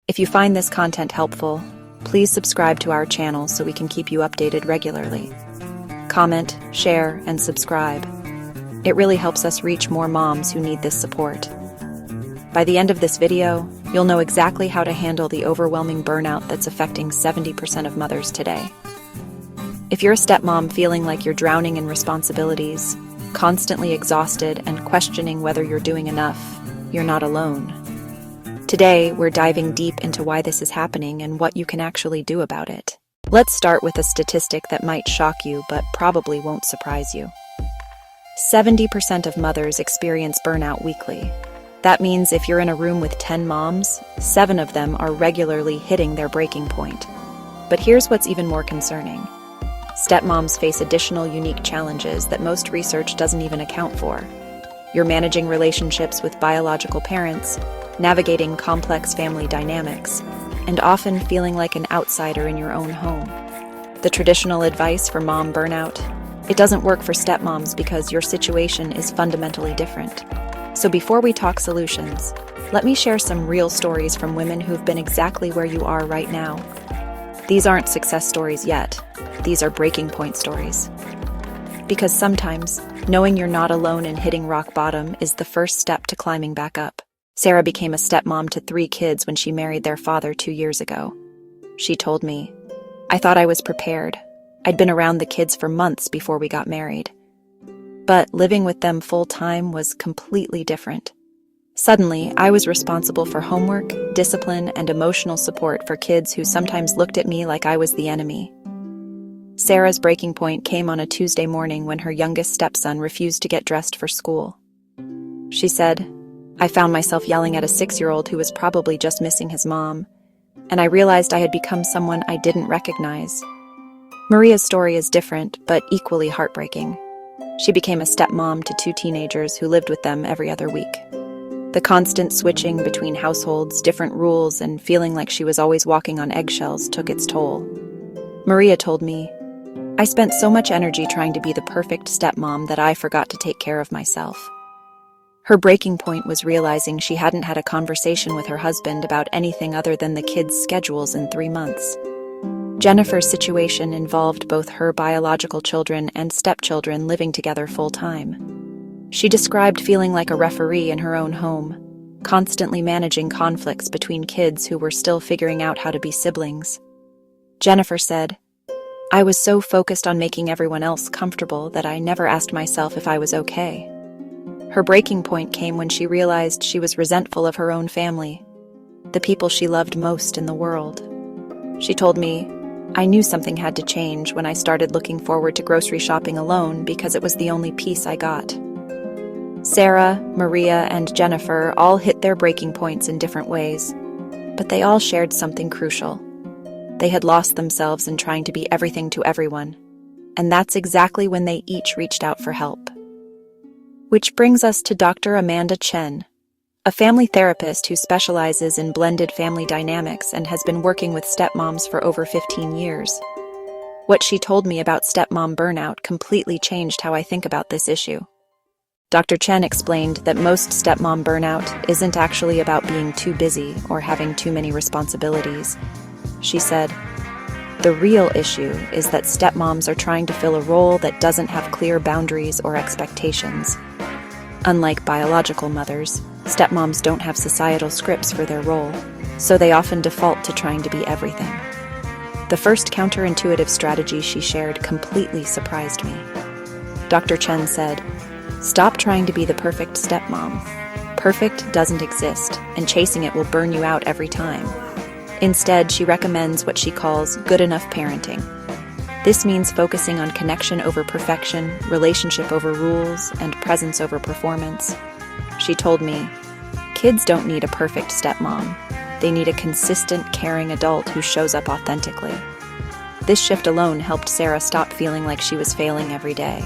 If you find this content helpful, please subscribe to our channel so we can keep you updated regularly. Comment, share, and subscribe. It really helps us reach more moms who need this support. By the end of this video, you'll know exactly how to handle the overwhelming burnout that's affecting 70% of mothers today. If you're a stepmom feeling like you're drowning in responsibilities, constantly exhausted, and questioning whether you're doing enough, you're not alone. Today, we're diving deep into why this is happening and what you can actually do about it. Let's start with a statistic that might shock you but probably won't surprise you. 70% of mothers experience burnout weekly. That means if you're in a room with 10 moms, 7 of them are regularly hitting their breaking point. But here's what's even more concerning. Stepmoms face additional unique challenges that most research doesn't even account for. You're managing relationships with biological parents, navigating complex family dynamics, and often feeling like an outsider in your own home. The traditional advice for mom burnout, it doesn't work for stepmoms because your situation is fundamentally different. So before we talk solutions, let me share some real stories from women who've been exactly where you are right now. These aren't success stories yet. These are breaking point stories. Because sometimes, knowing you're not alone in hitting rock bottom is the first step to climbing back up. Sarah became a stepmom to 3 kids when she married their father 2 years ago. She told me, "I thought I was prepared. I'd been around the kids for months before we got married. But living with them full-time was completely different. Suddenly, I was responsible for homework, discipline, and emotional support for kids who sometimes looked at me like I was the enemy." Sarah's breaking point came on a Tuesday morning when her youngest stepson refused to get dressed for school. She said, "I found myself yelling at a 6-year-old who was probably just missing his mom, and I realized I had become someone I didn't recognize." Maria's story is different, but equally heartbreaking. She became a stepmom to 2 teenagers who lived with them every other week. The constant switching between households, different rules, and feeling like she was always walking on eggshells took its toll. Maria told me, "I spent so much energy trying to be the perfect stepmom that I forgot to take care of myself." Her breaking point was realizing she hadn't had a conversation with her husband about anything other than the kids' schedules in 3 months. Jennifer's situation involved both her biological children and stepchildren living together full-time. She described feeling like a referee in her own home, constantly managing conflicts between kids who were still figuring out how to be siblings. Jennifer said, "I was so focused on making everyone else comfortable that I never asked myself if I was okay." Her breaking point came when she realized she was resentful of her own family, the people she loved most in the world. She told me, "I knew something had to change when I started looking forward to grocery shopping alone because it was the only peace I got." Sarah, Maria, and Jennifer all hit their breaking points in different ways, but they all shared something crucial. They had lost themselves in trying to be everything to everyone, and that's exactly when they each reached out for help. Which brings us to Dr. Amanda Chen, a family therapist who specializes in blended family dynamics and has been working with stepmoms for over 15 years. What she told me about stepmom burnout completely changed how I think about this issue. Dr. Chen explained that most stepmom burnout isn't actually about being too busy or having too many responsibilities. She said, "The real issue is that stepmoms are trying to fill a role that doesn't have clear boundaries or expectations. Unlike biological mothers, stepmoms don't have societal scripts for their role, so they often default to trying to be everything." The first counterintuitive strategy she shared completely surprised me. Dr. Chen said, "Stop trying to be the perfect stepmom. Perfect doesn't exist, and chasing it will burn you out every time." Instead, she recommends what she calls good enough parenting. This means focusing on connection over perfection, relationship over rules, and presence over performance. She told me, "Kids don't need a perfect stepmom. They need a consistent, caring adult who shows up authentically." This shift alone helped Sarah stop feeling like she was failing every day.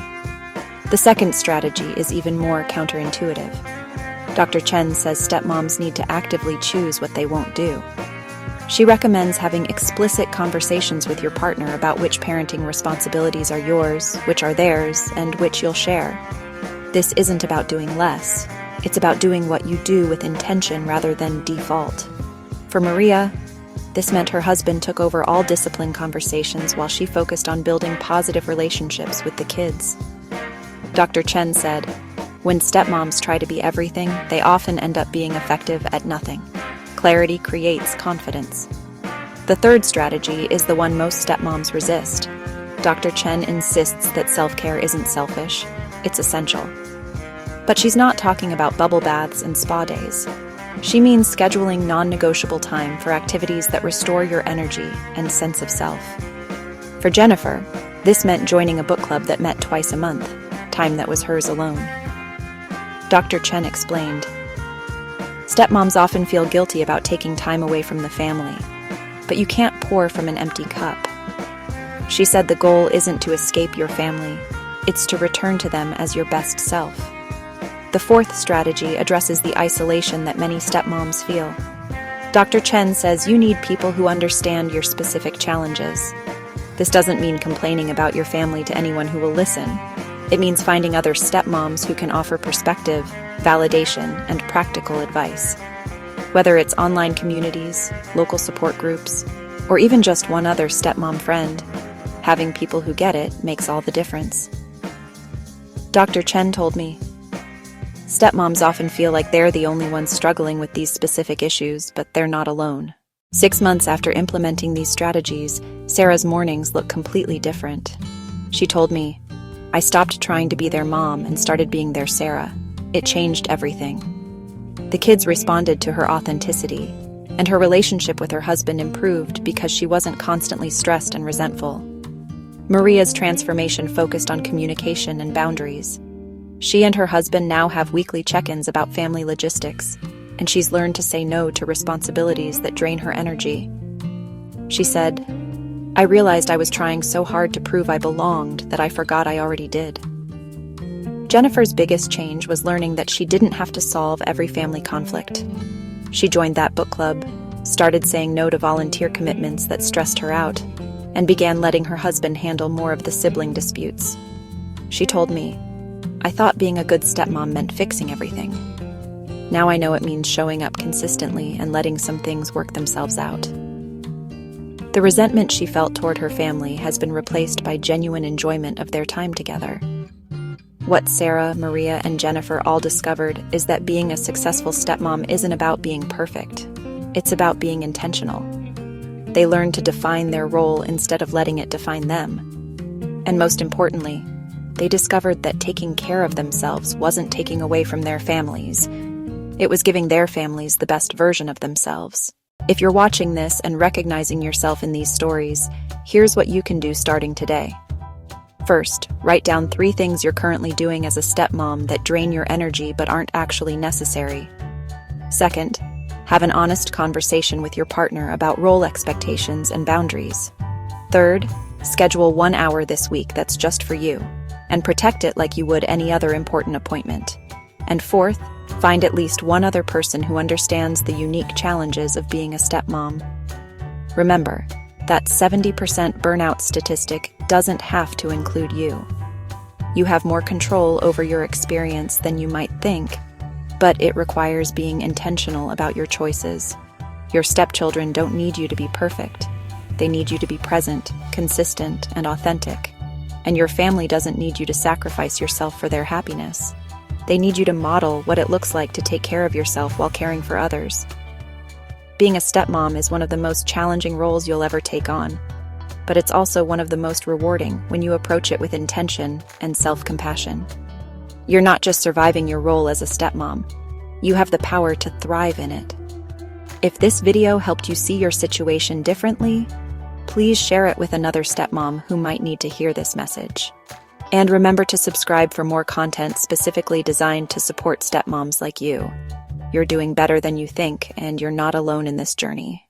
The second strategy is even more counterintuitive. Dr. Chen says stepmoms need to actively choose what they won't do. She recommends having explicit conversations with your partner about which parenting responsibilities are yours, which are theirs, and which you'll share. This isn't about doing less. It's about doing what you do with intention rather than default. For Maria, this meant her husband took over all discipline conversations while she focused on building positive relationships with the kids. Dr. Chen said, "When stepmoms try to be everything, they often end up being effective at nothing. Clarity creates confidence." The third strategy is the one most stepmoms resist. Dr. Chen insists that self-care isn't selfish, it's essential. But she's not talking about bubble baths and spa days. She means scheduling non-negotiable time for activities that restore your energy and sense of self. For Jennifer, this meant joining a book club that met twice a month, time that was hers alone. Dr. Chen explained, "Stepmoms often feel guilty about taking time away from the family, but you can't pour from an empty cup." She said the goal isn't to escape your family, it's to return to them as your best self. The fourth strategy addresses the isolation that many stepmoms feel. Dr. Chen says you need people who understand your specific challenges. This doesn't mean complaining about your family to anyone who will listen. It means finding other stepmoms who can offer perspective, validation, and practical advice. Whether it's online communities, local support groups, or even just one other stepmom friend, having people who get it makes all the difference. Dr. Chen told me, "Stepmoms often feel like they're the only ones struggling with these specific issues, but they're not alone." 6 months after implementing these strategies, Sarah's mornings look completely different. She told me, "I stopped trying to be their mom and started being their Sarah. It changed everything." The kids responded to her authenticity, and her relationship with her husband improved because she wasn't constantly stressed and resentful. Maria's transformation focused on communication and boundaries. She and her husband now have weekly check-ins about family logistics, and she's learned to say no to responsibilities that drain her energy. She said, "I realized I was trying so hard to prove I belonged that I forgot I already did." Jennifer's biggest change was learning that she didn't have to solve every family conflict. She joined that book club, started saying no to volunteer commitments that stressed her out, and began letting her husband handle more of the sibling disputes. She told me, "I thought being a good stepmom meant fixing everything. Now I know it means showing up consistently and letting some things work themselves out." The resentment she felt toward her family has been replaced by genuine enjoyment of their time together. What Sarah, Maria, and Jennifer all discovered is that being a successful stepmom isn't about being perfect. It's about being intentional. They learned to define their role instead of letting it define them. And most importantly, they discovered that taking care of themselves wasn't taking away from their families. It was giving their families the best version of themselves. If you're watching this and recognizing yourself in these stories, here's what you can do starting today. First, write down 3 things you're currently doing as a stepmom that drain your energy but aren't actually necessary. Second, have an honest conversation with your partner about role expectations and boundaries. Third, schedule 1 hour this week that's just for you, and protect it like you would any other important appointment. And fourth, find at least one other person who understands the unique challenges of being a stepmom. Remember, that 70% burnout statistic doesn't have to include you. You have more control over your experience than you might think, but it requires being intentional about your choices. Your stepchildren don't need you to be perfect. They need you to be present, consistent, and authentic. And your family doesn't need you to sacrifice yourself for their happiness. They need you to model what it looks like to take care of yourself while caring for others. Being a stepmom is one of the most challenging roles you'll ever take on, but it's also one of the most rewarding when you approach it with intention and self-compassion. You're not just surviving your role as a stepmom, you have the power to thrive in it. If this video helped you see your situation differently, please share it with another stepmom who might need to hear this message. And remember to subscribe for more content specifically designed to support stepmoms like you. You're doing better than you think, and you're not alone in this journey.